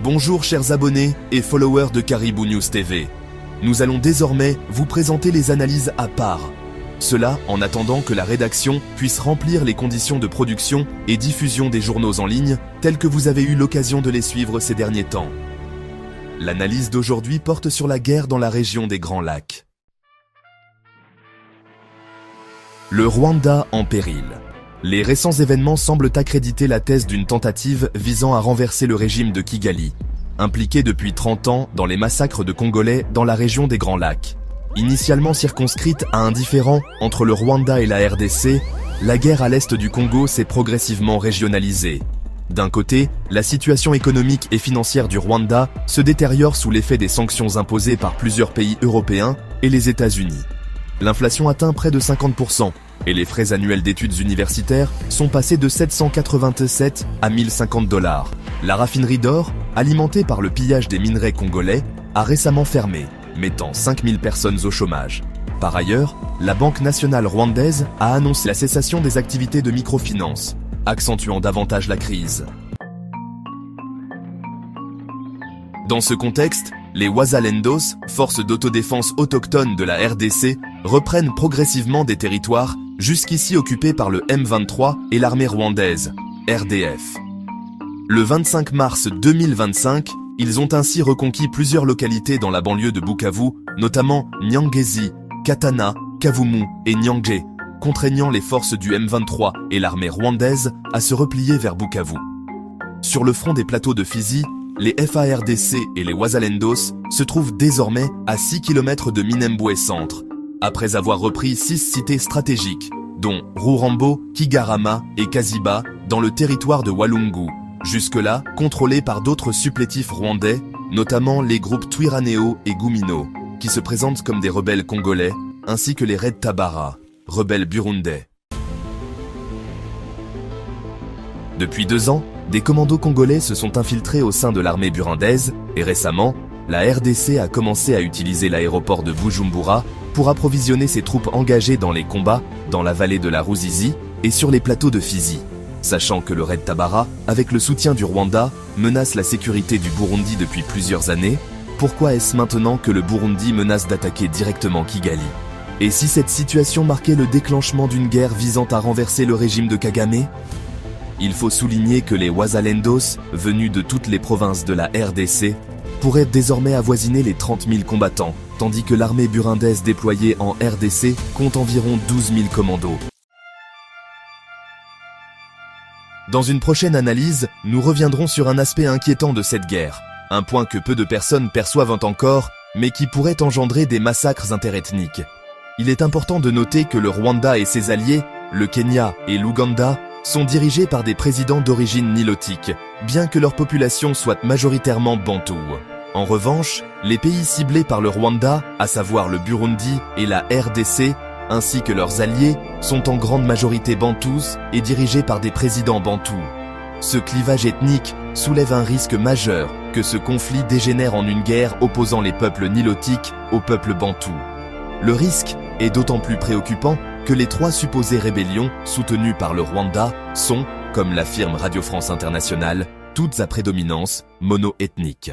Bonjour chers abonnés et followers de Caribou News TV. Nous allons désormais vous présenter les analyses à part. Cela en attendant que la rédaction puisse remplir les conditions de production et diffusion des journaux en ligne tels que vous avez eu l'occasion de les suivre ces derniers temps. L'analyse d'aujourd'hui porte sur la guerre dans la région des Grands Lacs. Le Rwanda en péril. Les récents événements semblent accréditer la thèse d'une tentative visant à renverser le régime de Kigali, impliqué depuis 30 ans dans les massacres de Congolais dans la région des Grands Lacs. Initialement circonscrite à un différend entre le Rwanda et la RDC, la guerre à l'est du Congo s'est progressivement régionalisée. D'un côté, la situation économique et financière du Rwanda se détériore sous l'effet des sanctions imposées par plusieurs pays européens et les États-Unis. L'inflation atteint près de 50%. Et les frais annuels d'études universitaires sont passés de 787 à 1050 $. La raffinerie d'or, alimentée par le pillage des minerais congolais, a récemment fermé, mettant 5000 personnes au chômage. Par ailleurs, la Banque nationale rwandaise a annoncé la cessation des activités de microfinance, accentuant davantage la crise. Dans ce contexte, les Wazalendos, forces d'autodéfense autochtones de la RDC, reprennent progressivement des territoires jusqu'ici occupés par le M23 et l'armée rwandaise, RDF. Le 25 mars 2025, ils ont ainsi reconquis plusieurs localités dans la banlieue de Bukavu, notamment Nyangezi, Katana, Kavumu et Nyangé, contraignant les forces du M23 et l'armée rwandaise à se replier vers Bukavu. Sur le front des plateaux de Fizi, les FARDC et les Wazalendos se trouvent désormais à 6 km de Minembwe Centre, après avoir repris 6 cités stratégiques, dont Rurambo, Kigarama et Kaziba, dans le territoire de Walungu, jusque-là contrôlés par d'autres supplétifs rwandais, notamment les groupes Twirwaneho et Gumino, qui se présentent comme des rebelles congolais, ainsi que les Red Tabara, rebelles burundais. Depuis 2 ans, des commandos congolais se sont infiltrés au sein de l'armée burundaise, et récemment, la RDC a commencé à utiliser l'aéroport de Bujumbura pour approvisionner ses troupes engagées dans les combats dans la vallée de la Ruzizi et sur les plateaux de Fizi. Sachant que le Red Tabara, avec le soutien du Rwanda, menace la sécurité du Burundi depuis plusieurs années, pourquoi est-ce maintenant que le Burundi menace d'attaquer directement Kigali? Et si cette situation marquait le déclenchement d'une guerre visant à renverser le régime de Kagame? Il faut souligner que les Wazalendos, venus de toutes les provinces de la RDC, pourraient désormais avoisiner les 30 000 combattants, tandis que l'armée burundaise déployée en RDC compte environ 12 000 commandos. Dans une prochaine analyse, nous reviendrons sur un aspect inquiétant de cette guerre, un point que peu de personnes perçoivent encore, mais qui pourrait engendrer des massacres interethniques. Il est important de noter que le Rwanda et ses alliés, le Kenya et l'Ouganda, sont dirigés par des présidents d'origine nilotique, bien que leur population soit majoritairement bantoue. En revanche, les pays ciblés par le Rwanda, à savoir le Burundi et la RDC, ainsi que leurs alliés, sont en grande majorité bantous et dirigés par des présidents bantous. Ce clivage ethnique soulève un risque majeur que ce conflit dégénère en une guerre opposant les peuples nilotiques aux peuples bantous. Le risque est d'autant plus préoccupant que les 3 supposées rébellions soutenues par le Rwanda sont, comme l'affirme Radio France Internationale, toutes à prédominance mono-ethnique.